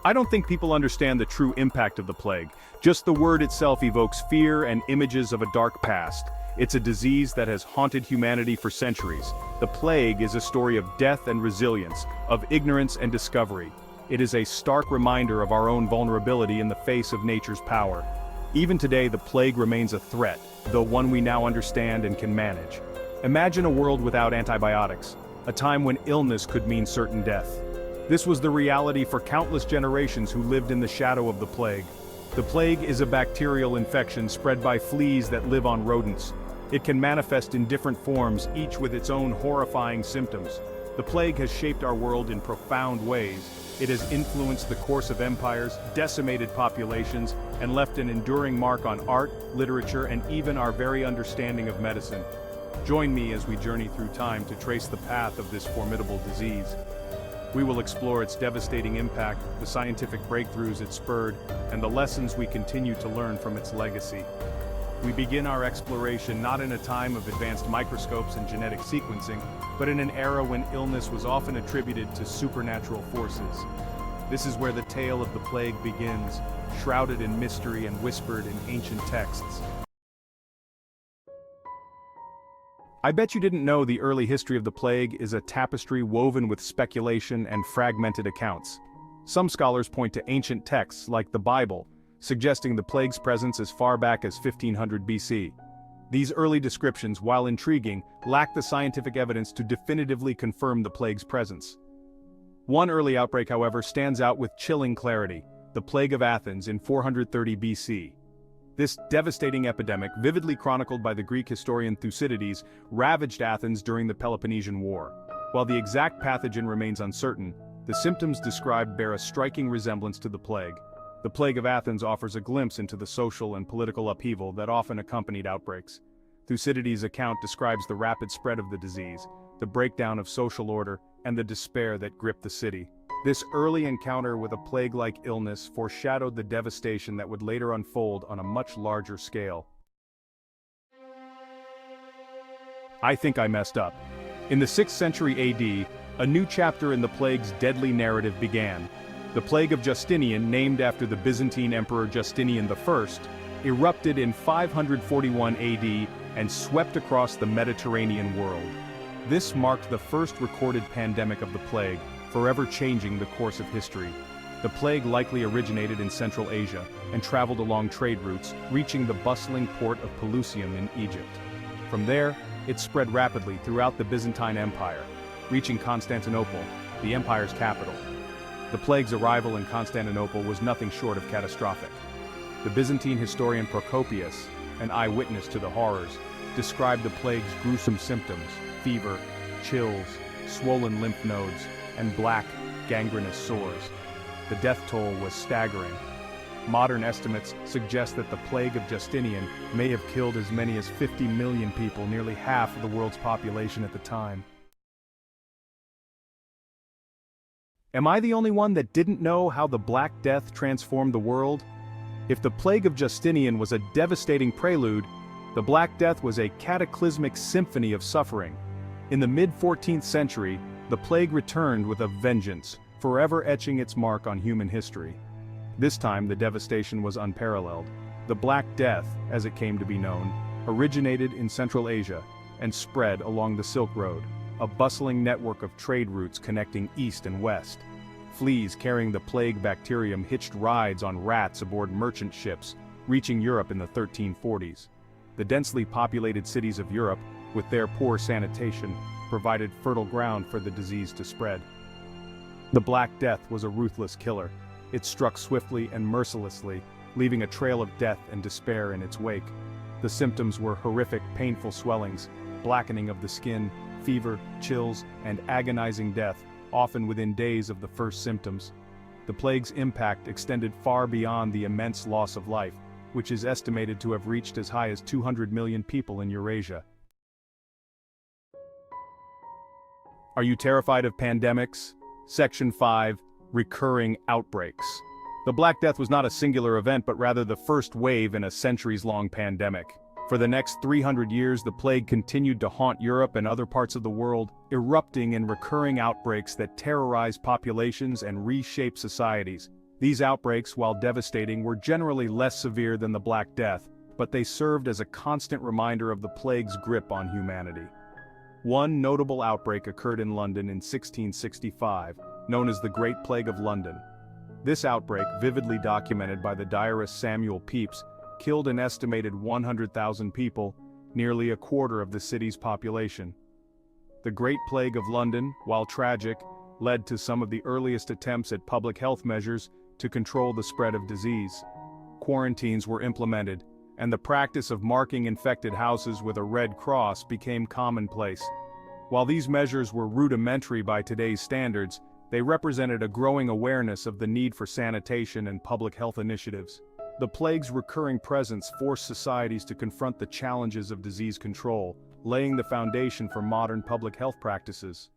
I don't think people understand the true impact of the plague. Just the word itself evokes fear and images of a dark past. It's a disease that has haunted humanity for centuries. The plague is a story of death and resilience, of ignorance and discovery. It is a stark reminder of our own vulnerability in the face of nature's power. Even today, the plague remains a threat, though one we now understand and can manage. Imagine a world without antibiotics, a time when illness could mean certain death. This was the reality for countless generations who lived in the shadow of the plague. The plague is a bacterial infection spread by fleas that live on rodents. It can manifest in different forms, each with its own horrifying symptoms. The plague has shaped our world in profound ways. It has influenced the course of empires, decimated populations, and left an enduring mark on art, literature, and even our very understanding of medicine. Join me as we journey through time to trace the path of this formidable disease. We will explore its devastating impact, the scientific breakthroughs it spurred, and the lessons we continue to learn from its legacy. We begin our exploration not in a time of advanced microscopes and genetic sequencing, but in an era when illness was often attributed to supernatural forces. This is where the tale of the plague begins, shrouded in mystery and whispered in ancient texts. I bet you didn't know the early history of the plague is a tapestry woven with speculation and fragmented accounts. Some scholars point to ancient texts like the Bible, suggesting the plague's presence as far back as 1500 BC. These early descriptions, while intriguing, lack the scientific evidence to definitively confirm the plague's presence. One early outbreak, however, stands out with chilling clarity: the Plague of Athens in 430 BC. This devastating epidemic, vividly chronicled by the Greek historian Thucydides, ravaged Athens during the Peloponnesian War. While the exact pathogen remains uncertain, the symptoms described bear a striking resemblance to the plague. The Plague of Athens offers a glimpse into the social and political upheaval that often accompanied outbreaks. Thucydides' account describes the rapid spread of the disease, the breakdown of social order, and the despair that gripped the city. This early encounter with a plague-like illness foreshadowed the devastation that would later unfold on a much larger scale. I think I messed up. In the 6th century AD, a new chapter in the plague's deadly narrative began. The Plague of Justinian, named after the Byzantine Emperor Justinian I, erupted in 541 AD and swept across the Mediterranean world. This marked the first recorded pandemic of the plague, forever changing the course of history. The plague likely originated in Central Asia and traveled along trade routes, reaching the bustling port of Pelusium in Egypt. From there, it spread rapidly throughout the Byzantine Empire, reaching Constantinople, the empire's capital. The plague's arrival in Constantinople was nothing short of catastrophic. The Byzantine historian Procopius, an eyewitness to the horrors, described the plague's gruesome symptoms: fever, chills, swollen lymph nodes, and black, gangrenous sores. The death toll was staggering. Modern estimates suggest that the Plague of Justinian may have killed as many as 50 million people, nearly half of the world's population at the time. Am I the only one that didn't know how the Black Death transformed the world? If the Plague of Justinian was a devastating prelude, the Black Death was a cataclysmic symphony of suffering. In the mid-14th century, the plague returned with a vengeance, forever etching its mark on human history. This time, the devastation was unparalleled. The Black Death, as it came to be known, originated in Central Asia and spread along the Silk Road, a bustling network of trade routes connecting east and west. Fleas carrying the plague bacterium hitched rides on rats aboard merchant ships, reaching Europe in the 1340s. The densely populated cities of Europe, with their poor sanitation, provided fertile ground for the disease to spread. The Black Death was a ruthless killer. It struck swiftly and mercilessly, leaving a trail of death and despair in its wake. The symptoms were horrific, painful swellings, blackening of the skin, fever, chills, and agonizing death, often within days of the first symptoms. The plague's impact extended far beyond the immense loss of life, which is estimated to have reached as high as 200 million people in Eurasia. Are you terrified of pandemics? Section 5. Recurring Outbreaks. The Black Death was not a singular event, but rather the first wave in a centuries-long pandemic. For the next 300 years, the plague continued to haunt Europe and other parts of the world, erupting in recurring outbreaks that terrorized populations and reshaped societies. These outbreaks, while devastating, were generally less severe than the Black Death, but they served as a constant reminder of the plague's grip on humanity. One notable outbreak occurred in London in 1665, known as the Great Plague of London. This outbreak, vividly documented by the diarist Samuel Pepys, killed an estimated 100,000 people, nearly a quarter of the city's population. The Great Plague of London, while tragic, led to some of the earliest attempts at public health measures to control the spread of disease. Quarantines were implemented, and the practice of marking infected houses with a red cross became commonplace. While these measures were rudimentary by today's standards, they represented a growing awareness of the need for sanitation and public health initiatives. The plague's recurring presence forced societies to confront the challenges of disease control, laying the foundation for modern public health practices.